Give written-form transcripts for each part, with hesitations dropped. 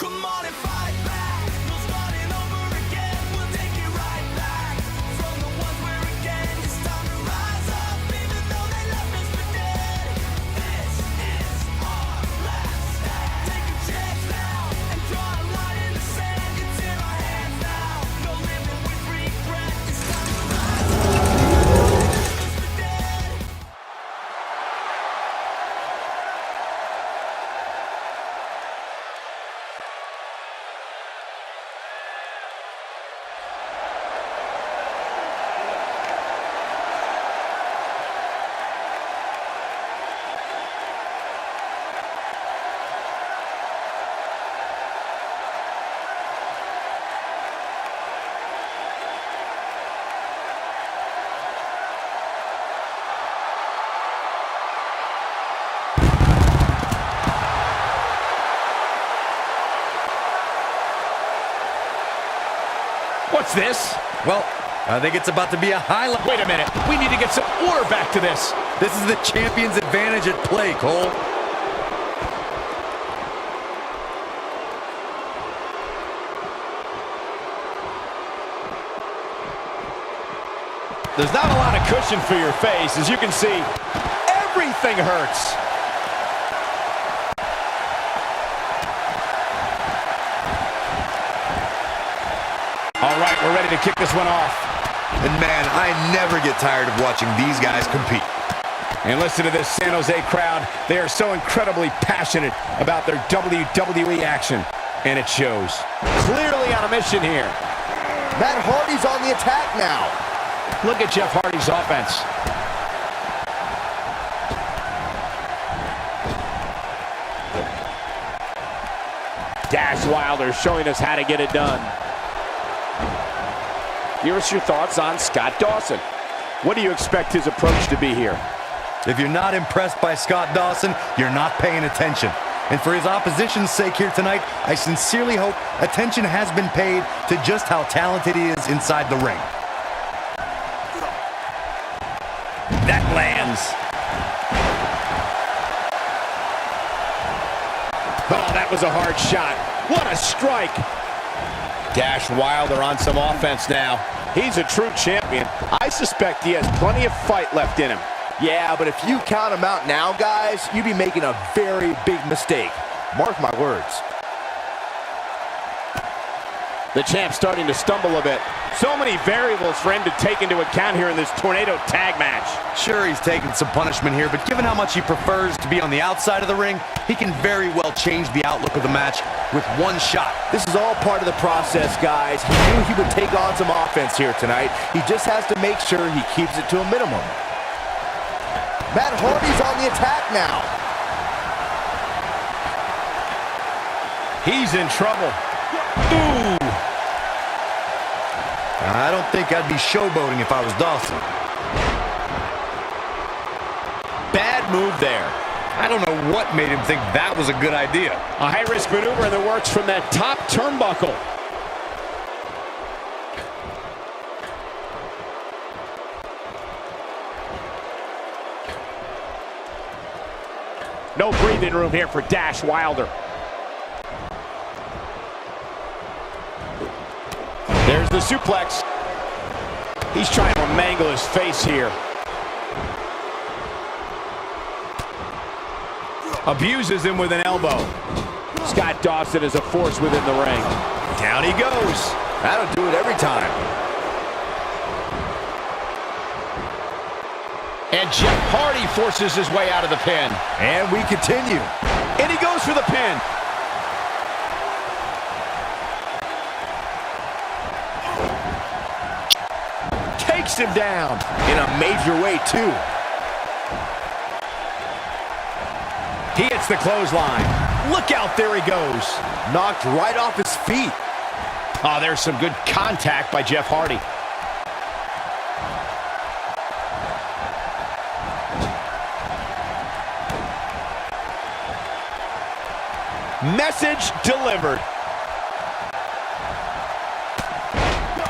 Come on and fight back. We'll start it over again. We'll take it right back from the ones we're against. It's time to rise up, even though they left us for dead. This is our last stand. Take a chance now and draw a line in the sand. It's in our hands now. No living with regret. It's time to rise up. What's this? Well, I think it's about to be a highlight. Wait a minute. We need to get some order back to this. This is the champion's advantage at play, Cole. There's not a lot of cushion for your face. As you can see, everything hurts. All right, we're ready to kick this one off. And man, I never get tired of watching these guys compete. And listen to this San Jose crowd. They are so incredibly passionate about their WWE action. And it shows. Clearly on a mission here. Matt Hardy's on the attack now. Look at Jeff Hardy's offense. Dash Wilder showing us how to get it done. Give us your thoughts on Scott Dawson. What do you expect his approach to be here? If you're not impressed by Scott Dawson, you're not paying attention. And for his opposition's sake here tonight, I sincerely hope attention has been paid to just how talented he is inside the ring. That lands. Oh, that was a hard shot. What a strike. Dash Wilder on some offense now. He's a true champion. I suspect he has plenty of fight left in him. Yeah, but if you count him out now, guys, you'd be making a very big mistake. Mark my words. The champ starting to stumble a bit. So many variables for him to take into account here in this Tornado tag match. Sure, he's taking some punishment here, but given how much he prefers to be on the outside of the ring, he can very well change the outlook of the match with one shot. This is all part of the process, guys. He knew he would take on some offense here tonight. He just has to make sure he keeps it to a minimum. Matt Hardy's on the attack now. He's in trouble. Ooh. I don't think I'd be showboating if I was Dawson. Bad move there. I don't know what made him think that was a good idea. A high-risk maneuver in the works from that top turnbuckle. No breathing room here for Dash Wilder. There's the suplex. He's trying to mangle his face here. Abuses him with an elbow. Scott Dawson is a force within the ring. Down he goes. That'll do it every time. And Jeff Hardy forces his way out of the pin. And we continue. And he goes for the pin. Takes him down. In a major way, too. He hits the clothesline. Look out, there he goes. Knocked right off his feet. Oh, there's some good contact by Jeff Hardy. Message delivered.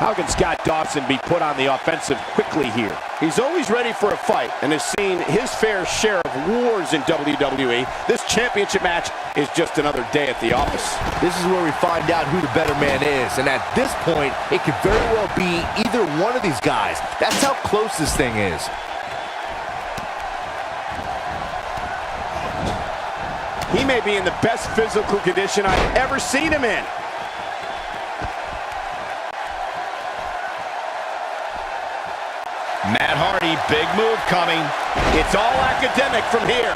How can Scott Dawson be put on the offensive quickly here? He's always ready for a fight and has seen his fair share of wars in WWE. This championship match is just another day at the office. This is where we find out who the better man is, and at this point, it could very well be either one of these guys. That's how close this thing is. He may be in the best physical condition I've ever seen him in. Matt Hardy, big move coming. It's all academic from here.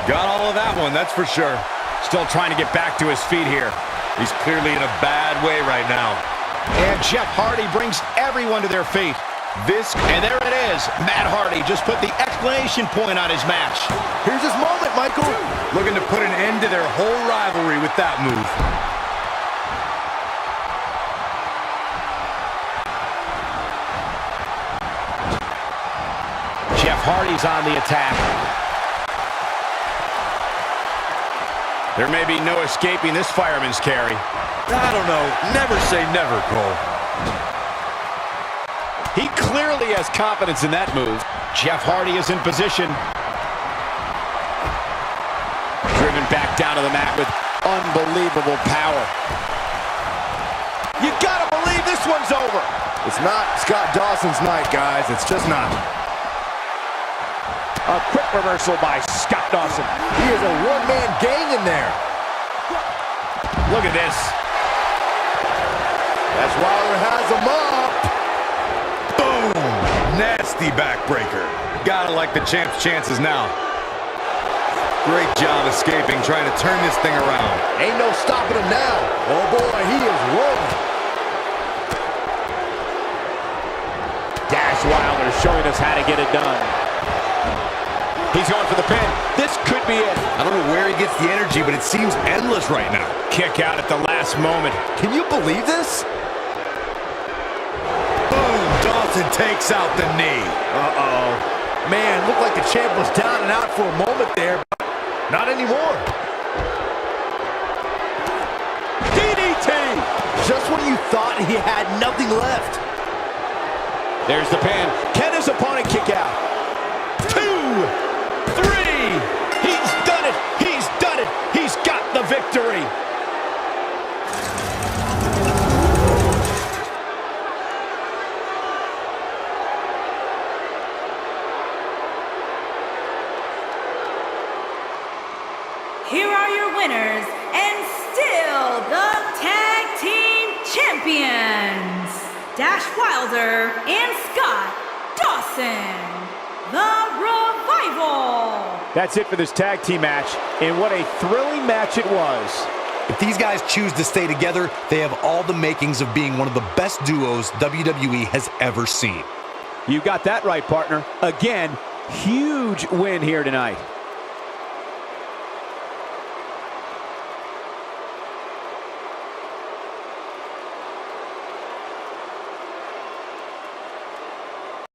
Got all of that one, that's for sure. Still trying to get back to his feet here. He's clearly in a bad way right now. And Jeff Hardy brings everyone to their feet. And there it is. Matt Hardy just put the exclamation point on his match. Here's his moment, Michael. Looking to put an end to their whole rivalry with that move. Jeff Hardy's on the attack. There may be no escaping this fireman's carry. I don't know. Never say never, Cole. He clearly has confidence in that move. Jeff Hardy is in position. Driven back down to the mat with unbelievable power. You gotta believe this one's over. It's not Scott Dawson's night, guys. It's just not. A quick reversal by Scott Dawson. He is a one-man gang in there. Look at this. That's Wilder has him up. Nasty backbreaker. Gotta like the champ's chances now. Great job escaping, trying to turn this thing around. Ain't no stopping him now. Oh boy, he is rolling. Dash Wilder showing us how to get it done. He's going for the pin. This could be it. I don't know where he gets the energy, but it seems endless right now. Kick out at the last moment. Can you believe this? Dawson takes out the knee. Uh-oh. Man, looked like the champ was down and out for a moment there, but not anymore. DDT! Just when you thought he had nothing left. There's the pin. Can his opponent kick out? 2, 3. He's done it. He's done it. He's got the victory. Here are your winners, and still the Tag Team Champions, Dash Wilder and Scott Dawson, The Revival. That's it for this tag team match, and what a thrilling match it was. If these guys choose to stay together, they have all the makings of being one of the best duos WWE has ever seen. You got that right, partner. Again, huge win here tonight.